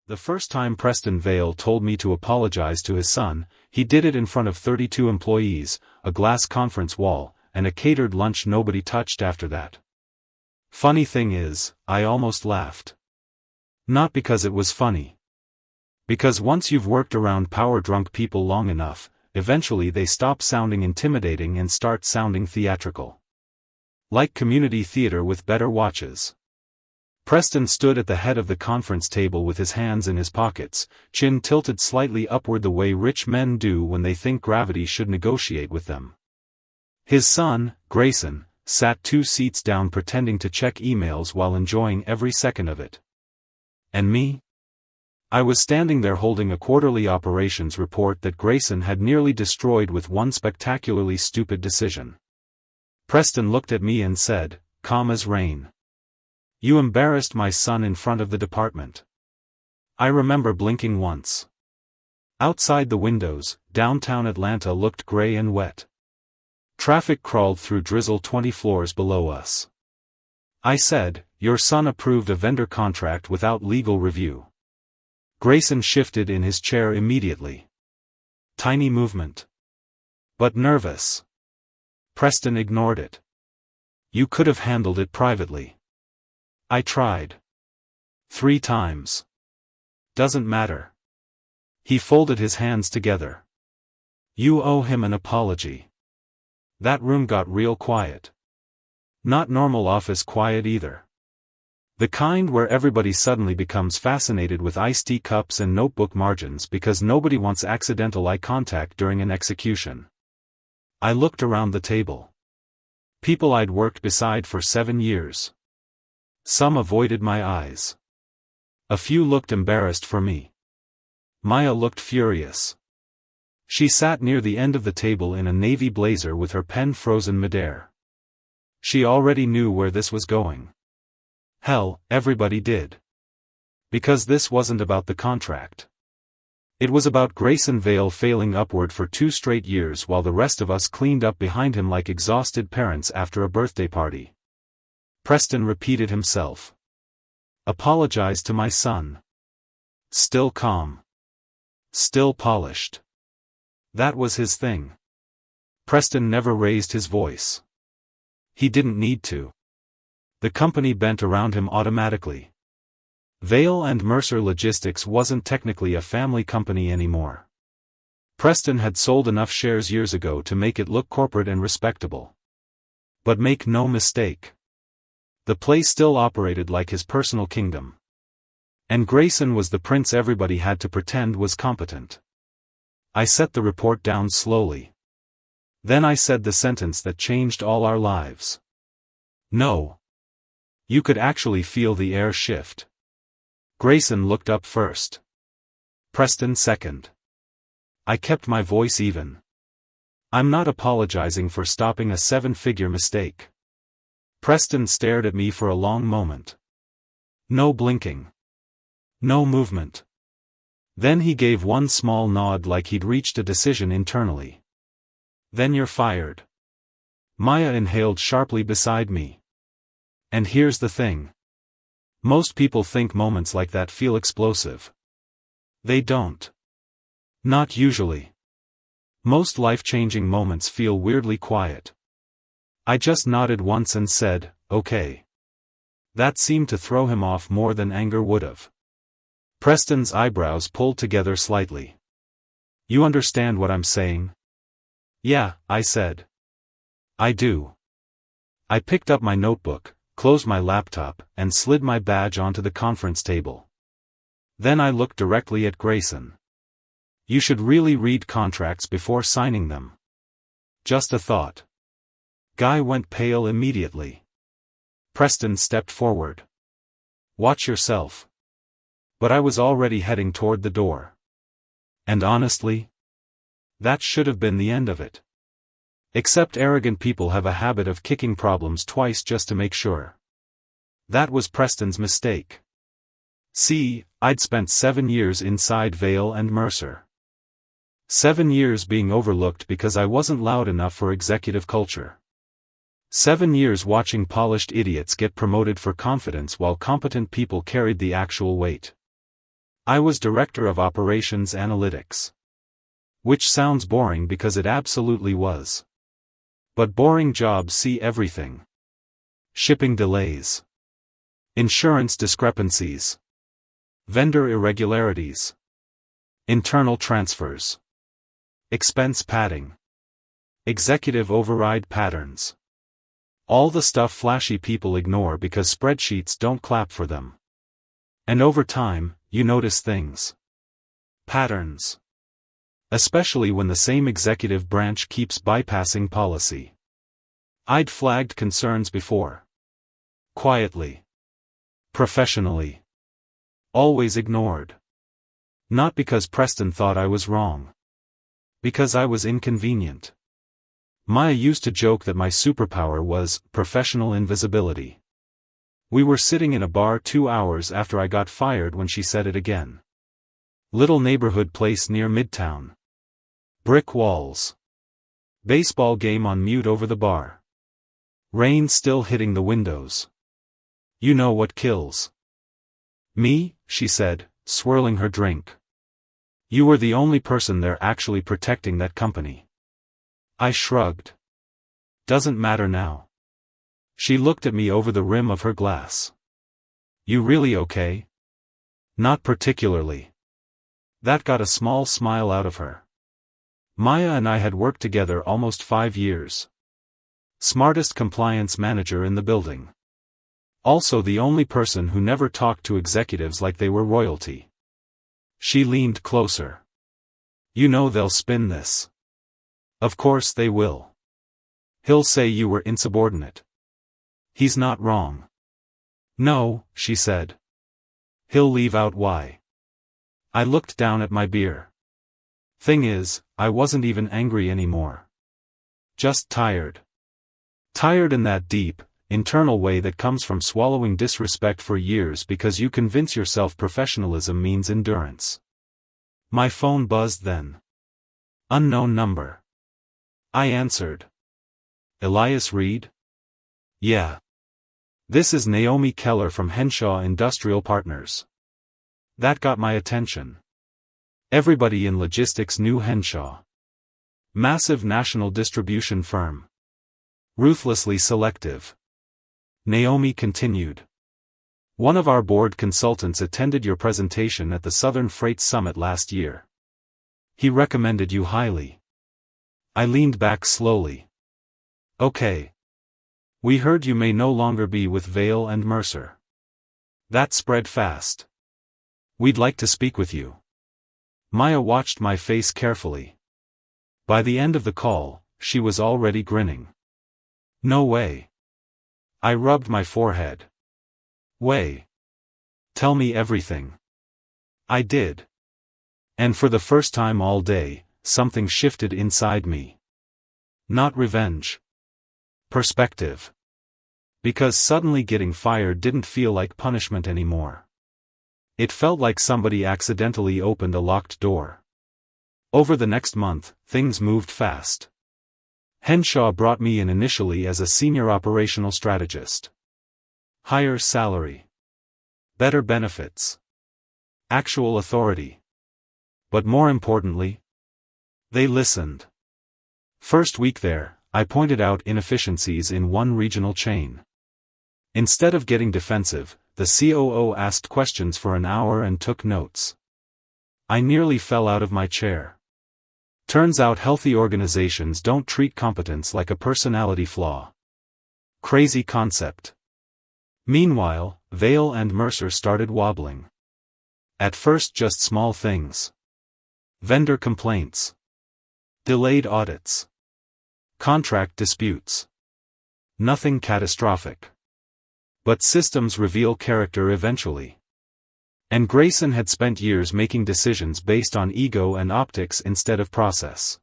The first time Preston Vale told me to apologize to his son, he did it in front of 32 employees, a glass conference wall, and a catered lunch nobody touched after that. Funny thing is, I almost laughed. Not because it was funny. Because once you've worked around power-drunk people long enough, eventually they stop sounding intimidating and start sounding theatrical. Like community theater with better watches. Preston stood at the head of the conference table with his hands in his pockets, chin tilted slightly upward the way rich men do when they think gravity should negotiate with them. His son, Grayson, sat 2 seats down pretending to check emails while enjoying every second of it. And me? I was standing there holding a quarterly operations report that Grayson had nearly destroyed with one spectacularly stupid decision. Preston looked at me and said, calm as rain. You embarrassed my son in front of the department. I remember blinking once. Outside the windows, downtown Atlanta looked gray and wet. Traffic crawled through drizzle 20 floors below us. I said, your son approved a vendor contract without legal review. Grayson shifted in his chair immediately. Tiny movement. But nervous. Preston ignored it. You could have handled it privately. I tried. 3 times. Doesn't matter. He folded his hands together. You owe him an apology. That room got real quiet. Not normal office quiet either. The kind where everybody suddenly becomes fascinated with iced tea cups and notebook margins because nobody wants accidental eye contact during an execution. I looked around the table. People I'd worked beside for 7 years. Some avoided my eyes. A few looked embarrassed for me. Maya looked furious. She sat near the end of the table in a navy blazer with her pen frozen midair. She already knew where this was going. Hell, everybody did. Because this wasn't about the contract. It was about Grayson Vale failing upward for 2 straight years while the rest of us cleaned up behind him like exhausted parents after a birthday party. Preston repeated himself. Apologize to my son. Still calm. Still polished. That was his thing. Preston never raised his voice. He didn't need to. The company bent around him automatically. Vale and Mercer Logistics wasn't technically a family company anymore. Preston had sold enough shares years ago to make it look corporate and respectable. But make no mistake. The place still operated like his personal kingdom. And Grayson was the prince everybody had to pretend was competent. I set the report down slowly. Then I said the sentence that changed all our lives. No. You could actually feel the air shift. Grayson looked up first. Preston second. I kept my voice even. I'm not apologizing for stopping a 7-figure mistake. Preston stared at me for a long moment. No blinking. No movement. Then he gave one small nod like he'd reached a decision internally. Then you're fired. Maya inhaled sharply beside me. And here's the thing. Most people think moments like that feel explosive. They don't. Not usually. Most life-changing moments feel weirdly quiet. I just nodded once and said, okay. That seemed to throw him off more than anger would've. Preston's eyebrows pulled together slightly. You understand what I'm saying? Yeah, I said. I do. I picked up my notebook, closed my laptop, and slid my badge onto the conference table. Then I looked directly at Grayson. You should really read contracts before signing them. Just a thought. Guy went pale immediately. Preston stepped forward. Watch yourself. But I was already heading toward the door. And honestly, that should have been the end of it. Except arrogant people have a habit of kicking problems twice just to make sure. That was Preston's mistake. See, I'd spent 7 years inside Vale and Mercer. 7 years being overlooked because I wasn't loud enough for executive culture. 7 years watching polished idiots get promoted for confidence while competent people carried the actual weight. I was Director of Operations Analytics. Which sounds boring because it absolutely was. But boring jobs see everything. Shipping delays. Insurance discrepancies. Vendor irregularities. Internal transfers. Expense padding. Executive override patterns. All the stuff flashy people ignore because spreadsheets don't clap for them. And over time, you notice things. Patterns. Especially when the same executive branch keeps bypassing policy. I'd flagged concerns before. Quietly. Professionally. Always ignored. Not because Preston thought I was wrong. Because I was inconvenient. Maya used to joke that my superpower was professional invisibility. We were sitting in a bar 2 hours after I got fired when she said it again. Little neighborhood place near Midtown. Brick walls. Baseball game on mute over the bar. Rain still hitting the windows. You know what kills me, she said, swirling her drink. You were the only person there actually protecting that company. I shrugged. Doesn't matter now. She looked at me over the rim of her glass. You really okay? Not particularly. That got a small smile out of her. Maya and I had worked together almost 5 years. Smartest compliance manager in the building. Also the only person who never talked to executives like they were royalty. She leaned closer. You know they'll spin this. Of course they will. He'll say you were insubordinate. He's not wrong. No, she said. He'll leave out why. I looked down at my beer. Thing is, I wasn't even angry anymore. Just tired. Tired in that deep, internal way that comes from swallowing disrespect for years because you convince yourself professionalism means endurance. My phone buzzed then. Unknown number. I answered. Elias Reed? Yeah. This is Naomi Keller from Henshaw Industrial Partners. That got my attention. Everybody in logistics knew Henshaw. Massive national distribution firm. Ruthlessly selective. Naomi continued. One of our board consultants attended your presentation at the Southern Freight Summit last year. He recommended you highly. I leaned back slowly. Okay. We heard you may no longer be with Vail and Mercer. That spread fast. We'd like to speak with you. Maya watched my face carefully. By the end of the call, she was already grinning. No way. I rubbed my forehead. Way. Tell me everything. I did. And for the first time all day, something shifted inside me. Not revenge. Perspective. Because suddenly getting fired didn't feel like punishment anymore. It felt like somebody accidentally opened a locked door. Over the next month, things moved fast. Henshaw brought me in initially as a senior operational strategist. Higher salary. Better benefits. Actual authority. But more importantly, they listened. First week there, I pointed out inefficiencies in one regional chain. Instead of getting defensive, the COO asked questions for an hour and took notes. I nearly fell out of my chair. Turns out healthy organizations don't treat competence like a personality flaw. Crazy concept. Meanwhile, Vail and Mercer started wobbling. At first just small things. Vendor complaints. Delayed audits. Contract disputes. Nothing catastrophic. But systems reveal character eventually. And Grayson had spent years making decisions based on ego and optics instead of process.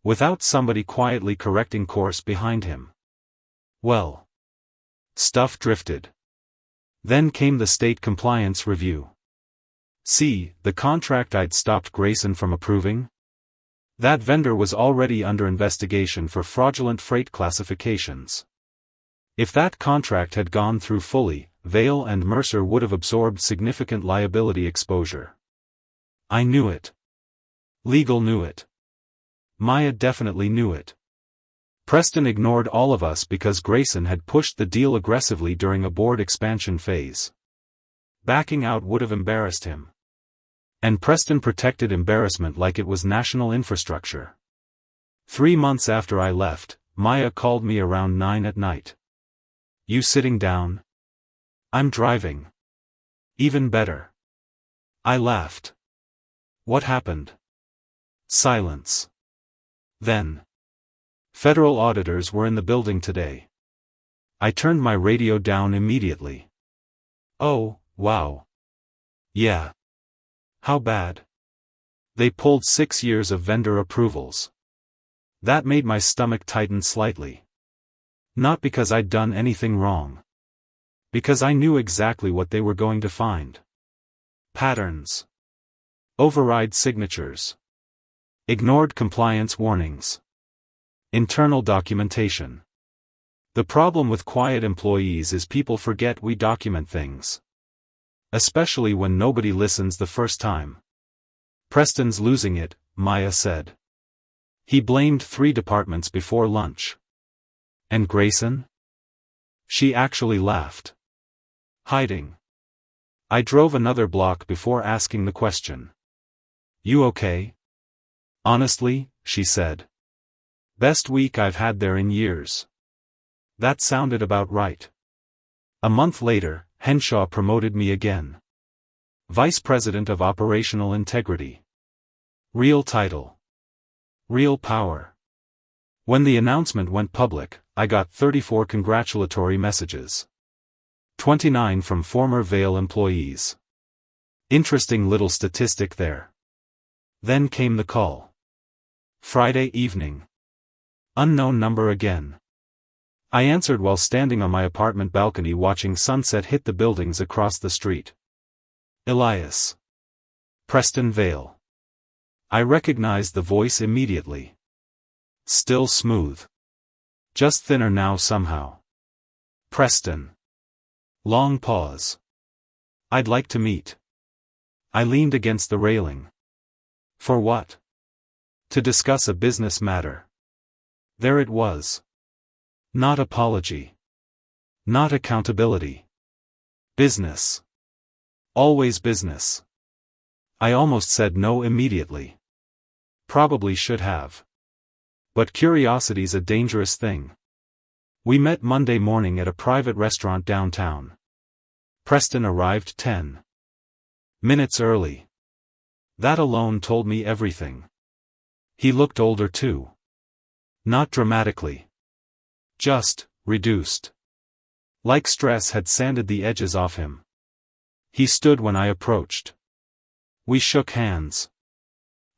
Without somebody quietly correcting course behind him. Well. Stuff drifted. Then came the state compliance review. See, the contract I'd stopped Grayson from approving? That vendor was already under investigation for fraudulent freight classifications. If that contract had gone through fully, Vail and Mercer would have absorbed significant liability exposure. I knew it. Legal knew it. Maya definitely knew it. Preston ignored all of us because Grayson had pushed the deal aggressively during a board expansion phase. Backing out would have embarrassed him. And Preston protected embarrassment like it was national infrastructure. 3 months after I left, Maya called me around 9 at night. You sitting down? I'm driving. Even better. I laughed. What happened? Silence. Then. Federal auditors were in the building today. I turned my radio down immediately. Oh, wow. Yeah. How bad? They pulled 6 years of vendor approvals. That made my stomach tighten slightly. Not because I'd done anything wrong. Because I knew exactly what they were going to find. Patterns. Override signatures. Ignored compliance warnings. Internal documentation. The problem with quiet employees is people forget we document things. Especially when nobody listens the first time. Preston's losing it, Maya said. He blamed 3 departments before lunch. And Grayson? She actually laughed. Hiding. I drove another block before asking the question. You okay? Honestly, she said. Best week I've had there in years. That sounded about right. A month later, Henshaw promoted me again. Vice President of Operational Integrity. Real title. Real power. When the announcement went public, I got 34 congratulatory messages. 29 from former Vail employees. Interesting little statistic there. Then came the call. Friday evening. Unknown number again. I answered while standing on my apartment balcony watching sunset hit the buildings across the street. Elias. Preston Vail. I recognized the voice immediately. Still smooth. Just thinner now somehow. Preston. Long pause. I'd like to meet. I leaned against the railing. For what? To discuss a business matter. There it was. Not apology. Not accountability. Business. Always business. I almost said no immediately. Probably should have. But curiosity's a dangerous thing. We met Monday morning at a private restaurant downtown. Preston arrived 10 minutes early. That alone told me everything. He looked older too. Not dramatically. Just, reduced. Like stress had sanded the edges off him. He stood when I approached. We shook hands.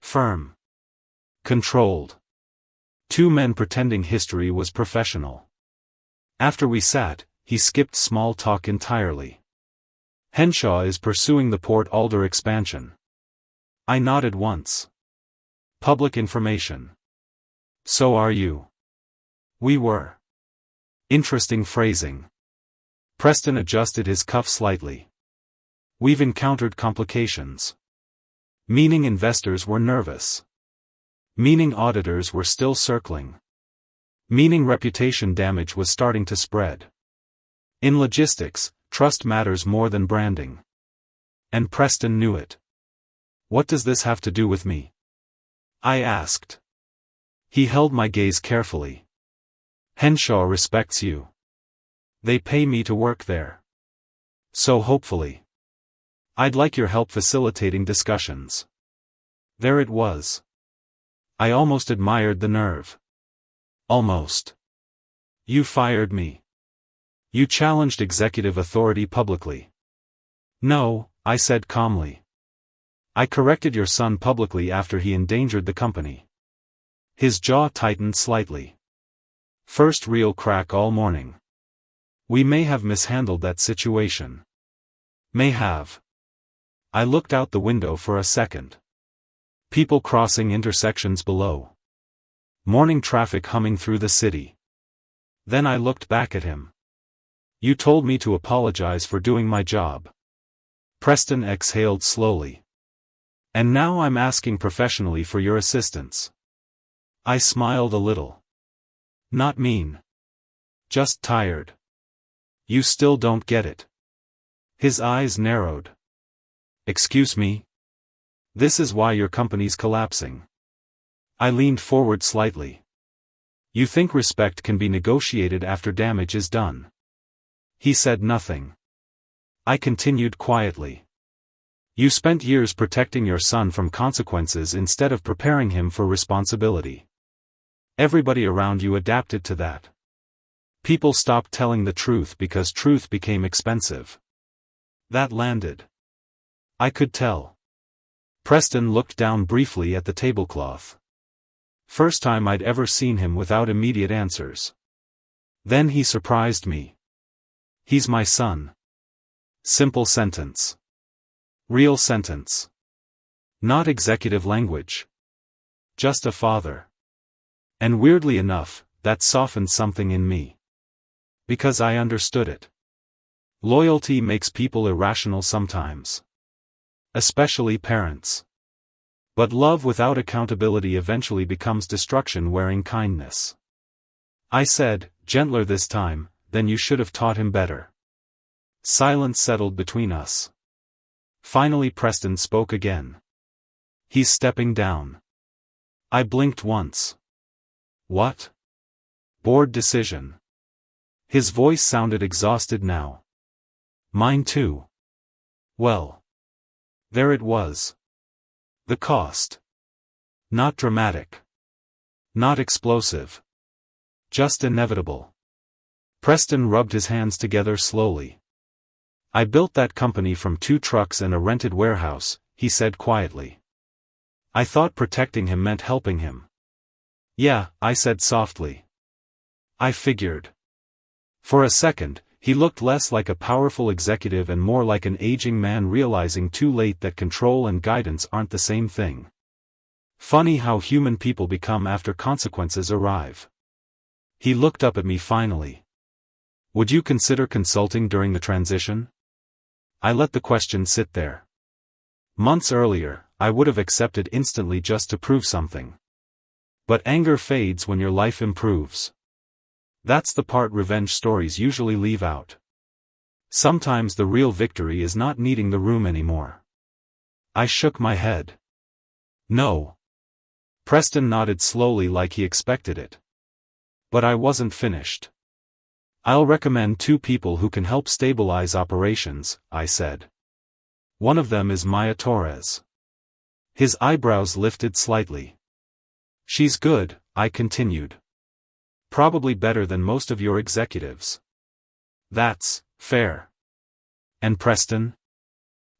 Firm. Controlled. 2 men pretending history was professional. After we sat, he skipped small talk entirely. Henshaw is pursuing the Port Alder expansion. I nodded once. Public information. So are you. We were. Interesting phrasing. Preston adjusted his cuff slightly. We've encountered complications. Meaning investors were nervous. Meaning auditors were still circling. Meaning reputation damage was starting to spread. In logistics, trust matters more than branding. And Preston knew it. What does this have to do with me? I asked. He held my gaze carefully. Henshaw respects you. They pay me to work there. So hopefully. I'd like your help facilitating discussions. There it was. I almost admired the nerve. Almost. You fired me. You challenged executive authority publicly. No, I said calmly. I corrected your son publicly after he endangered the company. His jaw tightened slightly. First real crack all morning. We may have mishandled that situation. May have. I looked out the window for a second. People crossing intersections below. Morning traffic humming through the city. Then I looked back at him. You told me to apologize for doing my job. Preston exhaled slowly. And now I'm asking professionally for your assistance. I smiled a little. Not mean. Just tired. You still don't get it. His eyes narrowed. Excuse me? This is why your company's collapsing. I leaned forward slightly. You think respect can be negotiated after damage is done? He said nothing. I continued quietly. You spent years protecting your son from consequences instead of preparing him for responsibility. Everybody around you adapted to that. People stopped telling the truth because truth became expensive. That landed. I could tell. Preston looked down briefly at the tablecloth. First time I'd ever seen him without immediate answers. Then he surprised me. He's my son. Simple sentence. Real sentence. Not executive language. Just a father. And weirdly enough, that softened something in me. Because I understood it. Loyalty makes people irrational sometimes. Especially parents. But love without accountability eventually becomes destruction wearing kindness. I said, gentler this time, then you should have taught him better. Silence settled between us. Finally Preston spoke again. He's stepping down. I blinked once. What? Board decision. His voice sounded exhausted now. Mine too. Well. There it was. The cost. Not dramatic. Not explosive. Just inevitable. Preston rubbed his hands together slowly. I built that company from 2 trucks and a rented warehouse, he said quietly. I thought protecting him meant helping him. Yeah, I said softly. I figured. For a second, he looked less like a powerful executive and more like an aging man realizing too late that control and guidance aren't the same thing. Funny how human people become after consequences arrive. He looked up at me finally. Would you consider consulting during the transition? I let the question sit there. Months earlier, I would have accepted instantly just to prove something. But anger fades when your life improves. That's the part revenge stories usually leave out. Sometimes the real victory is not needing the room anymore. I shook my head. No. Preston nodded slowly like he expected it. But I wasn't finished. I'll recommend 2 people who can help stabilize operations, I said. One of them is Maya Torres. His eyebrows lifted slightly. She's good, I continued. Probably better than most of your executives. That's fair. And Preston?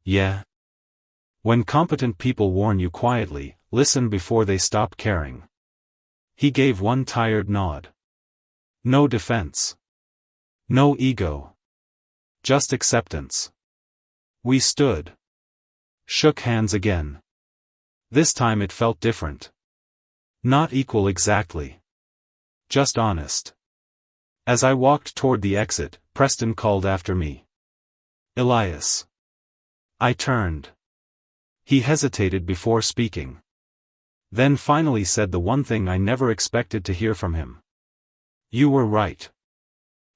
Yeah. When competent people warn you quietly, listen before they stop caring. He gave one tired nod. No defense. No ego. Just acceptance. We stood. Shook hands again. This time it felt different. Not equal exactly. Just honest. As I walked toward the exit, Preston called after me. Elias. I turned. He hesitated before speaking. Then finally said the one thing I never expected to hear from him. You were right.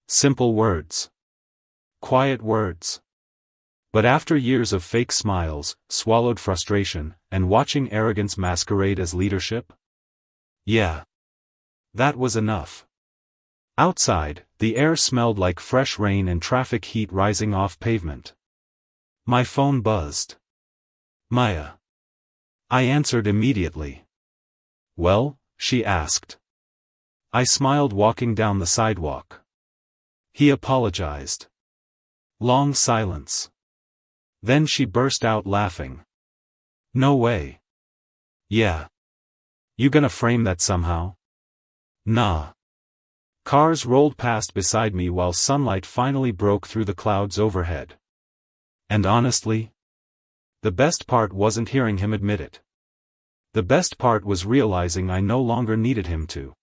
Simple words. Quiet words. But after years of fake smiles, swallowed frustration, and watching arrogance masquerade as leadership? Yeah. That was enough. Outside, the air smelled like fresh rain and traffic heat rising off pavement. My phone buzzed. Maya. I answered immediately. Well? She asked. I smiled walking down the sidewalk. He apologized. Long silence. Then she burst out laughing. No way. Yeah. You gonna frame that somehow? Nah. Cars rolled past beside me while sunlight finally broke through the clouds overhead. And honestly, the best part wasn't hearing him admit it. The best part was realizing I no longer needed him to.